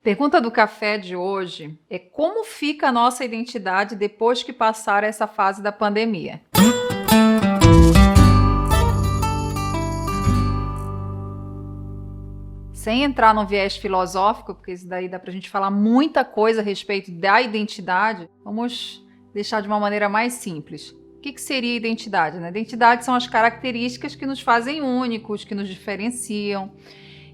Pergunta do café de hoje é como fica a nossa identidade depois que passar essa fase da pandemia? Sem entrar num viés filosófico, porque isso daí dá pra gente falar muita coisa a respeito da identidade, vamos deixar de uma maneira mais simples. O que seria identidade, né? Identidade são as características que nos fazem únicos, que nos diferenciam.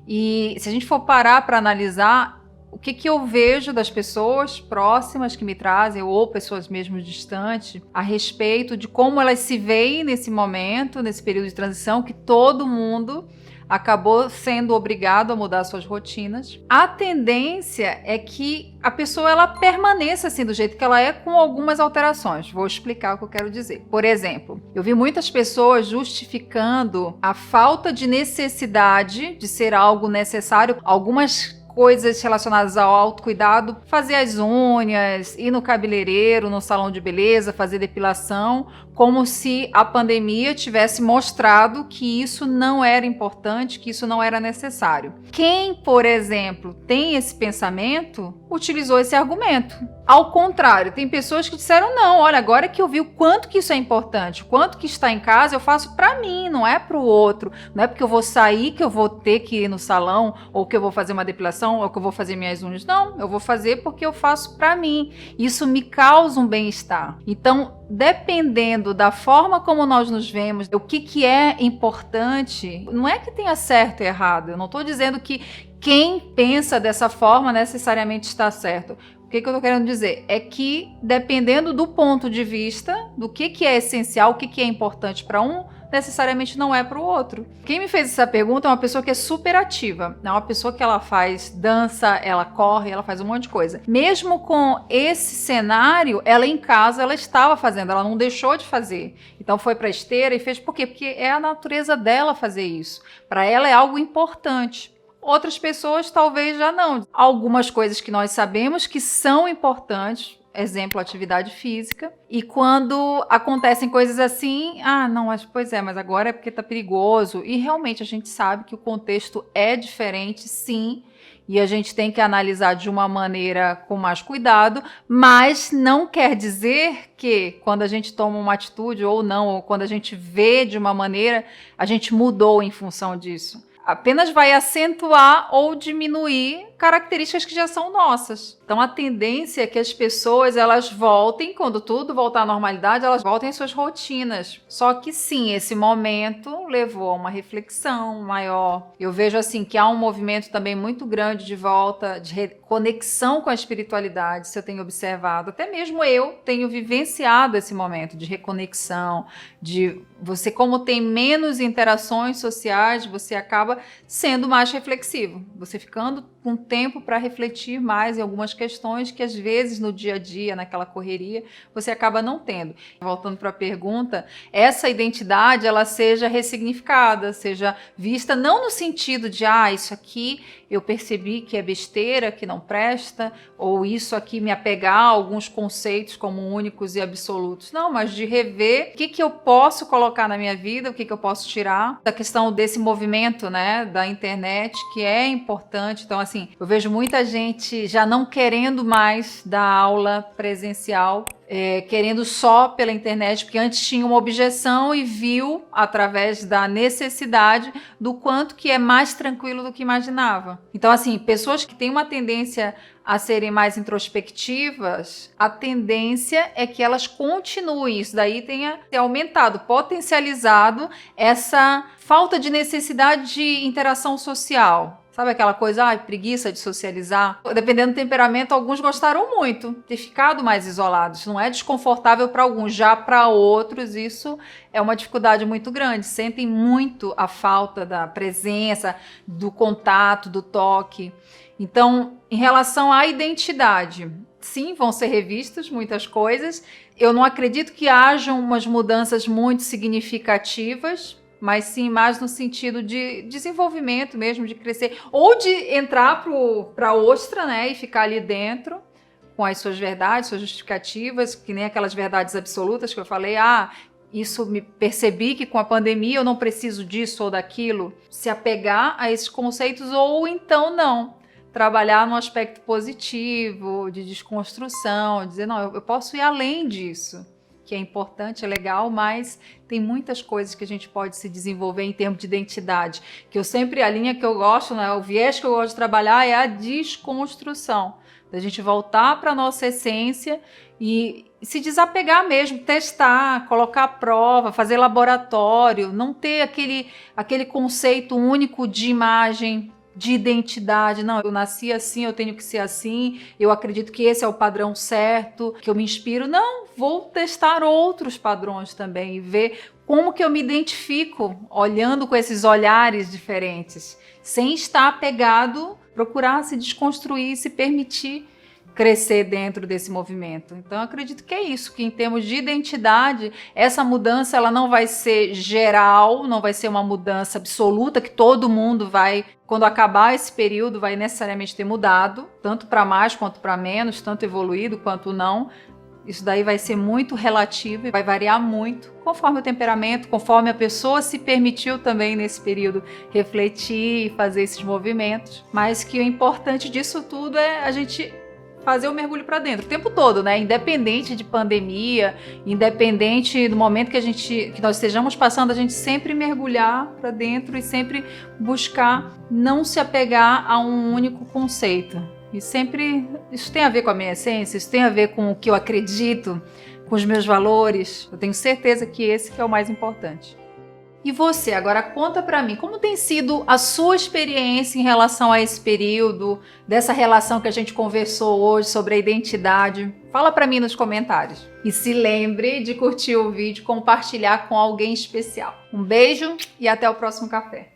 E se a gente for parar para analisar, o que eu vejo das pessoas próximas que me trazem, ou pessoas mesmo distantes, a respeito de como elas se veem nesse momento, nesse período de transição, que todo mundo acabou sendo obrigado a mudar suas rotinas. A tendência é que a pessoa ela permaneça assim do jeito que ela é, com algumas alterações. Vou explicar o que eu quero dizer. Por exemplo, eu vi muitas pessoas justificando a falta de necessidade de ser algo necessário, algumas coisas relacionadas ao autocuidado, fazer as unhas, ir no cabeleireiro, no salão de beleza, fazer depilação, como se a pandemia tivesse mostrado que isso não era importante, que isso não era necessário. Quem, por exemplo, tem esse pensamento, utilizou esse argumento. Ao contrário, tem pessoas que disseram não, olha, agora que eu vi o quanto que isso é importante, o quanto que está em casa eu faço para mim, não é para o outro, não é porque eu vou sair que eu vou ter que ir no salão, ou que eu vou fazer uma depilação, ou que eu vou fazer minhas unhas, não, eu vou fazer porque eu faço para mim, isso me causa um bem-estar. Então, dependendo da forma como nós nos vemos, o que é importante, não é que tenha certo e errado, eu não estou dizendo que quem pensa dessa forma necessariamente está certo. O que eu estou querendo dizer? É que, dependendo do ponto de vista, do que é essencial, o que é importante para um, necessariamente não é para o outro. Quem me fez essa pergunta é uma pessoa que é super ativa. É uma pessoa que ela faz dança, ela corre, ela faz um monte de coisa. Mesmo com esse cenário, ela em casa, ela estava fazendo, ela não deixou de fazer. Então foi para a esteira e fez por quê? Porque é a natureza dela fazer isso. Para ela é algo importante. Outras pessoas talvez já não. Algumas coisas que nós sabemos que são importantes, exemplo, atividade física, e quando acontecem coisas assim, não, mas pois é, mas agora é porque tá perigoso, e realmente a gente sabe que o contexto é diferente, sim, e a gente tem que analisar de uma maneira com mais cuidado, mas não quer dizer que quando a gente toma uma atitude ou não, ou quando a gente vê de uma maneira, a gente mudou em função disso. Apenas vai acentuar ou diminuir características que já são nossas. Então a tendência é que as pessoas elas voltem, quando tudo voltar à normalidade, elas voltem às suas rotinas. Só que sim, esse momento levou a uma reflexão maior. Eu vejo assim que há um movimento também muito grande de volta, de reconexão com a espiritualidade, se eu tenho observado. Até mesmo eu tenho vivenciado esse momento de reconexão, de você, como tem menos interações sociais, você acaba sendo mais reflexivo. Você ficando com tempo para refletir mais em algumas questões que às vezes no dia a dia, naquela correria, você acaba não tendo. Voltando para a pergunta, essa identidade ela seja ressignificada, seja vista não no sentido de isso aqui eu percebi que é besteira, que não presta, ou isso aqui me apegar a alguns conceitos como únicos e absolutos. Não, mas de rever o que eu posso colocar na minha vida, o que eu posso tirar da questão desse movimento, né, da internet, que é importante. Então, assim, eu vejo muita gente já não querendo mais dar aula presencial, querendo só pela internet, porque antes tinha uma objeção e viu, através da necessidade, do quanto que é mais tranquilo do que imaginava. Então, assim, pessoas que têm uma tendência a serem mais introspectivas, a tendência é que elas continuem. Isso daí tenha aumentado, potencializado essa falta de necessidade de interação social. Sabe aquela coisa, preguiça de socializar? Dependendo do temperamento, alguns gostaram muito de ter ficado mais isolados. Não é desconfortável para alguns, já para outros isso é uma dificuldade muito grande. Sentem muito a falta da presença, do contato, do toque. Então, em relação à identidade, sim, vão ser revistas muitas coisas. Eu não acredito que hajam umas mudanças muito significativas, mas sim mais no sentido de desenvolvimento mesmo, de crescer, ou de entrar para a ostra, né, e ficar ali dentro com as suas verdades, suas justificativas, que nem aquelas verdades absolutas que eu falei, isso me percebi que com a pandemia eu não preciso disso ou daquilo, se apegar a esses conceitos, ou então não. trabalhar no aspecto positivo, de desconstrução, dizer, não, eu posso ir além disso, que é importante, é legal, mas tem muitas coisas que a gente pode se desenvolver em termos de identidade, que eu sempre, a linha que eu gosto, né, o viés que eu gosto de trabalhar é a desconstrução, da gente voltar para a nossa essência e se desapegar mesmo, testar, colocar à prova, fazer laboratório, não ter aquele conceito único de imagem, de identidade. Não, eu nasci assim, eu tenho que ser assim, eu acredito que esse é o padrão certo, que eu me inspiro. Não, vou testar outros padrões também e ver como que eu me identifico olhando com esses olhares diferentes, sem estar apegado, procurar se desconstruir, se permitir crescer dentro desse movimento. Então, eu acredito que é isso, que em termos de identidade, essa mudança ela não vai ser geral, não vai ser uma mudança absoluta, que todo mundo vai, quando acabar esse período, vai necessariamente ter mudado, tanto para mais quanto para menos, tanto evoluído quanto não. Isso daí vai ser muito relativo e vai variar muito conforme o temperamento, conforme a pessoa se permitiu também nesse período refletir e fazer esses movimentos. Mas que o importante disso tudo é a gente fazer o mergulho para dentro o tempo todo, né? Independente de pandemia, independente do momento que nós estejamos passando, a gente sempre mergulhar para dentro e sempre buscar não se apegar a um único conceito. E sempre isso tem a ver com a minha essência, isso tem a ver com o que eu acredito, com os meus valores. Eu tenho certeza que esse que é o mais importante. E você, agora conta para mim, como tem sido a sua experiência em relação a esse período, dessa relação que a gente conversou hoje sobre a identidade? Fala para mim nos comentários. E se lembre de curtir o vídeo, compartilhar com alguém especial. Um beijo e até o próximo café.